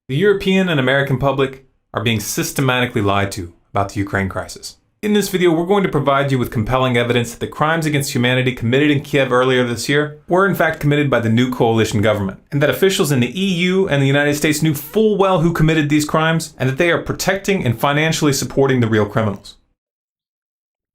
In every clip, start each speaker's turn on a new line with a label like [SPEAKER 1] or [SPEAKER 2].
[SPEAKER 1] The European and American public are being systematically lied to about the Ukraine crisis. In this video, we're going to provide you with compelling evidence that the crimes against humanity committed in Kiev earlier this year were in fact committed by the new coalition government, and that officials in the EU and the United States knew full well who committed these crimes, and that they are protecting and financially supporting the real criminals.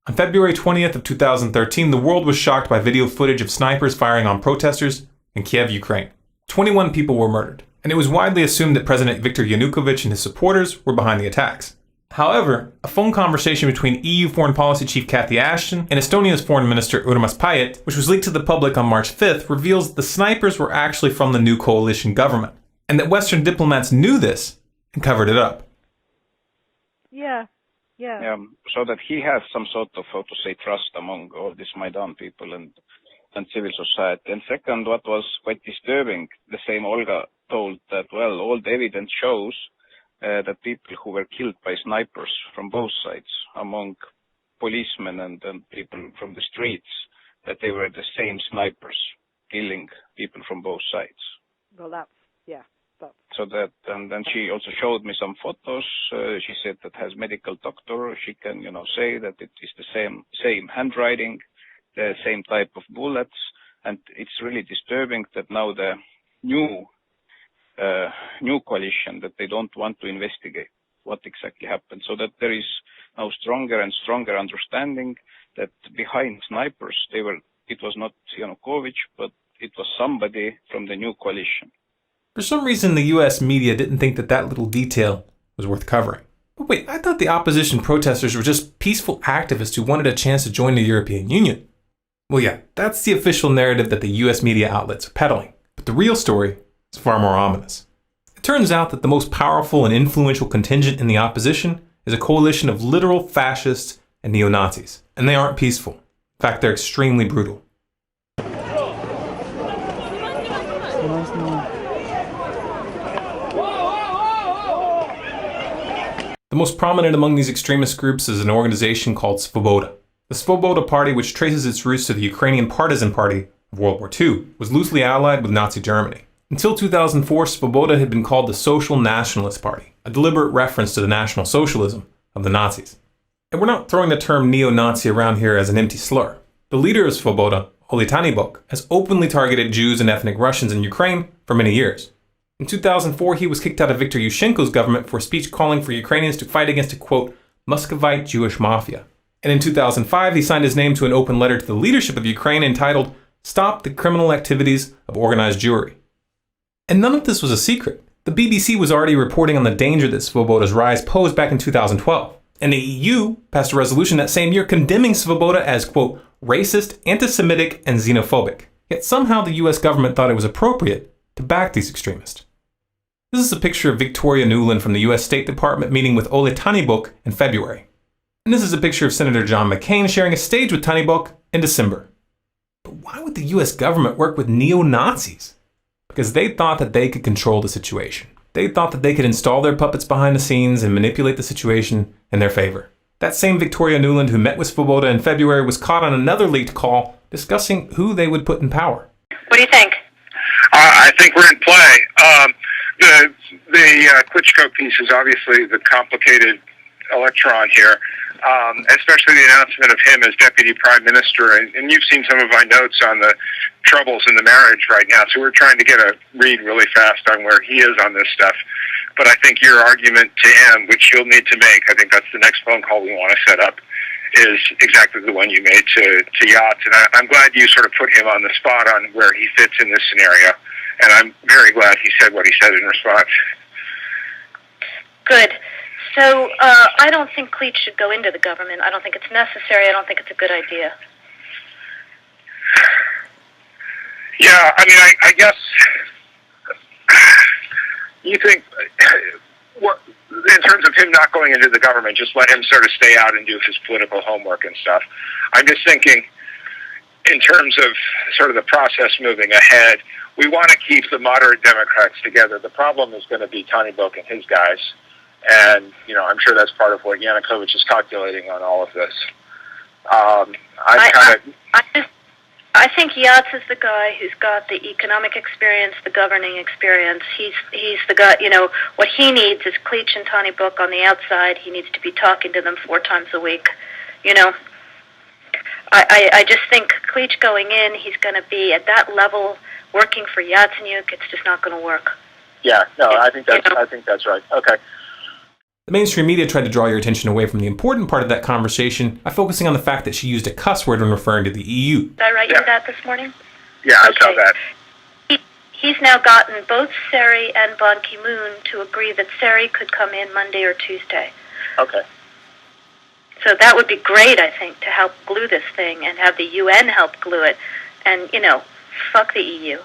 [SPEAKER 1] On February 20th of 2013, the world was shocked by video footage of snipers firing on protesters in Kiev, Ukraine. 21 people were murdered, and it was widely assumed that President Viktor Yanukovych and his supporters were behind the attacks. However, a phone conversation between EU Foreign Policy Chief Cathy Ashton and Estonia's Foreign Minister Urmas Paet, which was leaked to the public on March 5th, reveals that the snipers were actually from the new coalition government, and that Western diplomats knew this and covered it up.
[SPEAKER 2] Yeah.
[SPEAKER 3] So that he has some sort of, how to say, trust among all these Maidan people and civil society. And second, what was quite disturbing, the same Olga told that, well, all the evidence shows that people who were killed by snipers from both sides, among policemen and people from the streets, that they were the same snipers killing people from both sides.
[SPEAKER 2] Well,
[SPEAKER 3] So that, and then she also showed me some photos. She said that has medical doctor. She can, say that it is the same handwriting, the same type of bullets, and it's really disturbing that now the new coalition, that they don't want to investigate what exactly happened, so that there is now stronger and stronger understanding that behind snipers it was not Yanukovych, but it was somebody from the new coalition.
[SPEAKER 1] For some reason, the US media didn't think that little detail was worth covering. But wait, I thought the opposition protesters were just peaceful activists who wanted a chance to join the European Union. Well, yeah, that's the official narrative that the US media outlets are peddling. But the real story is far more ominous. It turns out that the most powerful and influential contingent in the opposition is a coalition of literal fascists and neo-Nazis. And they aren't peaceful. In fact, they're extremely brutal. The most prominent among these extremist groups is an organization called Svoboda. The Svoboda Party, which traces its roots to the Ukrainian Partisan Party of World War II, was loosely allied with Nazi Germany. Until 2004, Svoboda had been called the Social Nationalist Party, a deliberate reference to the National Socialism of the Nazis. And we're not throwing the term neo-Nazi around here as an empty slur. The leader of Svoboda, Oleh Tyahnybok, has openly targeted Jews and ethnic Russians in Ukraine for many years. In 2004, he was kicked out of Viktor Yushchenko's government for a speech calling for Ukrainians to fight against a, quote, Muscovite Jewish mafia. And in 2005, he signed his name to an open letter to the leadership of Ukraine entitled, Stop the Criminal Activities of Organized Jewry. And none of this was a secret. The BBC was already reporting on the danger that Svoboda's rise posed back in 2012. And the EU passed a resolution that same year condemning Svoboda as, quote, racist, anti-Semitic, and xenophobic. Yet somehow the US government thought it was appropriate to back these extremists. This is a picture of Victoria Nuland from the US State Department meeting with Oleh Tyahnybok in February. And this is a picture of Senator John McCain sharing a stage with Tyahnybok in December. But why would the US government work with neo-Nazis? Because they thought that they could control the situation. They thought that they could install their puppets behind the scenes and manipulate the situation in their favor. That same Victoria Nuland who met with Svoboda in February was caught on another leaked call discussing who they would put in power.
[SPEAKER 4] What do you think?
[SPEAKER 5] I think we're in play. The Klitschko piece is obviously the complicated electron here, especially the announcement of him as deputy prime minister. And you've seen some of my notes on the troubles in the marriage right now, so we're trying to get a read really fast on where he is on this stuff. But I think your argument to him, which you'll need to make, I think that's the next phone call we want to set up, is exactly the one you made to Yacht. And I'm glad you sort of put him on the spot on where he fits in this scenario. And I'm very glad he said what he said in response.
[SPEAKER 4] Good. So I don't think Klitsch should go into the government. I don't think it's necessary. I don't think it's a good idea.
[SPEAKER 5] Yeah, I mean, I guess you think, in terms of him not going into the government, just let him sort of stay out and do his political homework and stuff. I'm just thinking, in terms of sort of the process moving ahead, we want to keep the moderate Democrats together. The problem is going to be Tyahnybok and his guys. And, I'm sure that's part of what Yanukovych is calculating on all of this.
[SPEAKER 4] I think Yats is the guy who's got the economic experience, the governing experience. He's the guy, what he needs is Cleach and Tony Book on the outside. He needs to be talking to them 4 times a week, I just think Cleach going in, he's going to be at that level working for Yatsenyuk. It's just not going to work.
[SPEAKER 6] Yeah, no, I think that's right. Okay.
[SPEAKER 1] The mainstream media tried to draw your attention away from the important part of that conversation by focusing on the fact that she used a cuss word when referring to the EU.
[SPEAKER 4] Did I write you that this morning?
[SPEAKER 5] Yeah, I saw that.
[SPEAKER 4] He's now gotten both Seri and Ban Ki-moon to agree that Seri could come in Monday or Tuesday.
[SPEAKER 6] Okay.
[SPEAKER 4] So that would be great, I think, to help glue this thing and have the UN help glue it. And, fuck the EU.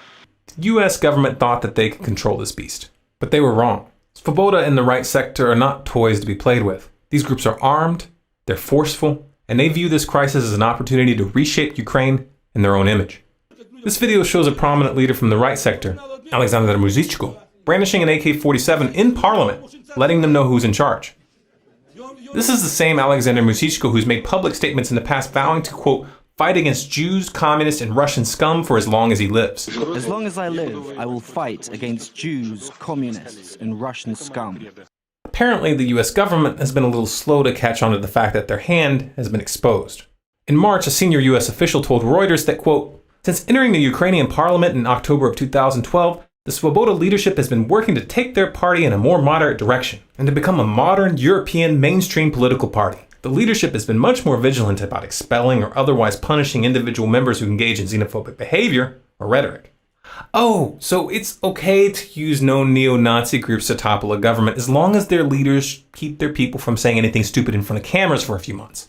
[SPEAKER 1] The US government thought that they could control this beast, but they were wrong. Svoboda and the right sector are not toys to be played with. These groups are armed, they're forceful, and they view this crisis as an opportunity to reshape Ukraine in their own image. This video shows a prominent leader from the right sector, Alexander Muzychko, brandishing an AK-47 in parliament, letting them know who's in charge. This is the same Alexander Muzychko who's made public statements in the past vowing to, quote, fight against Jews, communists, and Russian scum for as long as he lives.
[SPEAKER 7] As long as I live, I will fight against Jews, communists, and Russian scum.
[SPEAKER 1] Apparently, the US government has been a little slow to catch on to the fact that their hand has been exposed. In March, a senior US official told Reuters that, quote, since entering the Ukrainian parliament in October of 2012, the Svoboda leadership has been working to take their party in a more moderate direction and to become a modern European mainstream political party. The leadership has been much more vigilant about expelling or otherwise punishing individual members who engage in xenophobic behavior or rhetoric. Oh, so it's okay to use known neo-Nazi groups to topple a government as long as their leaders keep their people from saying anything stupid in front of cameras for a few months.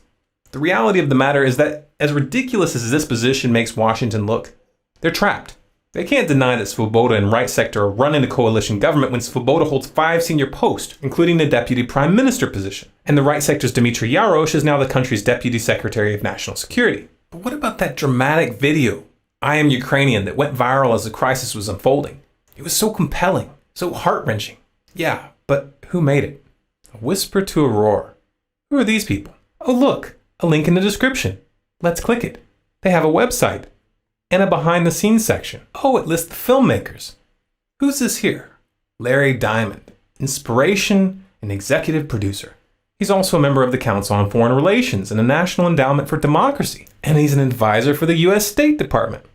[SPEAKER 1] The reality of the matter is that, as ridiculous as this position makes Washington look, they're trapped. They can't deny that Svoboda and right sector are running the coalition government when Svoboda holds 5 senior posts, including the deputy prime minister position. And the right sector's Dmitry Yarosh is now the country's deputy secretary of national security. But what about that dramatic video, I Am Ukrainian, that went viral as the crisis was unfolding? It was so compelling, so heart-wrenching. Yeah, but who made it? A whisper to a roar. Who are these people? Oh look, a link in the description. Let's click it. They have a website. And a behind-the-scenes section. Oh, it lists the filmmakers. Who's this here? Larry Diamond, inspiration and executive producer. He's also a member of the Council on Foreign Relations and the National Endowment for Democracy. And he's an advisor for the U.S. State Department.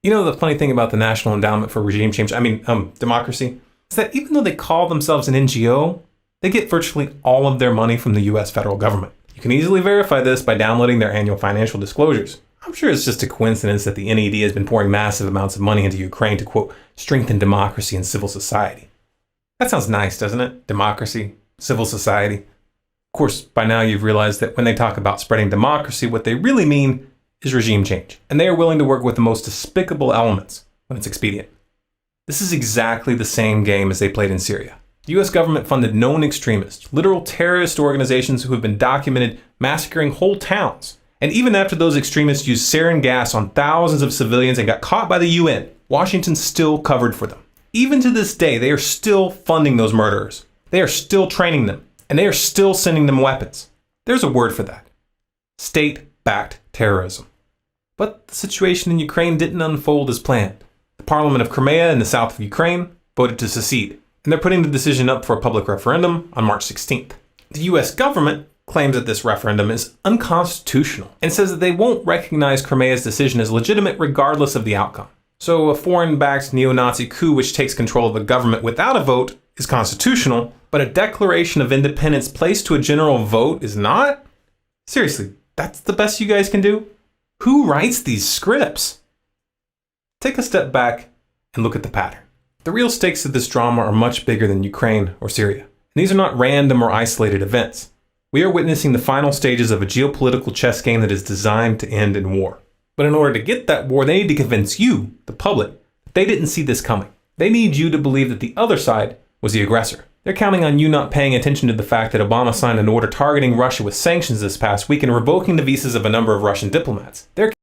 [SPEAKER 1] You know the funny thing about the National Endowment for Democracy? Is that even though they call themselves an NGO, they get virtually all of their money from the U.S. federal government. You can easily verify this by downloading their annual financial disclosures. I'm sure it's just a coincidence that the NED has been pouring massive amounts of money into Ukraine to, quote, strengthen democracy and civil society. That sounds nice, doesn't it? Democracy, civil society. Of course, by now you've realized that when they talk about spreading democracy, what they really mean is regime change. And they are willing to work with the most despicable elements when it's expedient. This is exactly the same game as they played in Syria. The US government funded known extremists, literal terrorist organizations who have been documented massacring whole towns. And even after those extremists used sarin gas on thousands of civilians and got caught by the UN, Washington still covered for them. Even to this day, they are still funding those murderers. They are still training them, and they are still sending them weapons. There's a word for that. State-backed terrorism. But the situation in Ukraine didn't unfold as planned. The Parliament of Crimea in the south of Ukraine voted to secede, and they're putting the decision up for a public referendum on March 16th. The US government claims that this referendum is unconstitutional and says that they won't recognize Crimea's decision as legitimate regardless of the outcome. So a foreign-backed neo-Nazi coup which takes control of the government without a vote is constitutional, but a declaration of independence placed to a general vote is not? Seriously, that's the best you guys can do? Who writes these scripts? Take a step back and look at the pattern. The real stakes of this drama are much bigger than Ukraine or Syria. And these are not random or isolated events. We are witnessing the final stages of a geopolitical chess game that is designed to end in war. But in order to get that war, they need to convince you, the public, that they didn't see this coming. They need you to believe that the other side was the aggressor. They're counting on you not paying attention to the fact that Obama signed an order targeting Russia with sanctions this past week and revoking the visas of a number of Russian diplomats. They're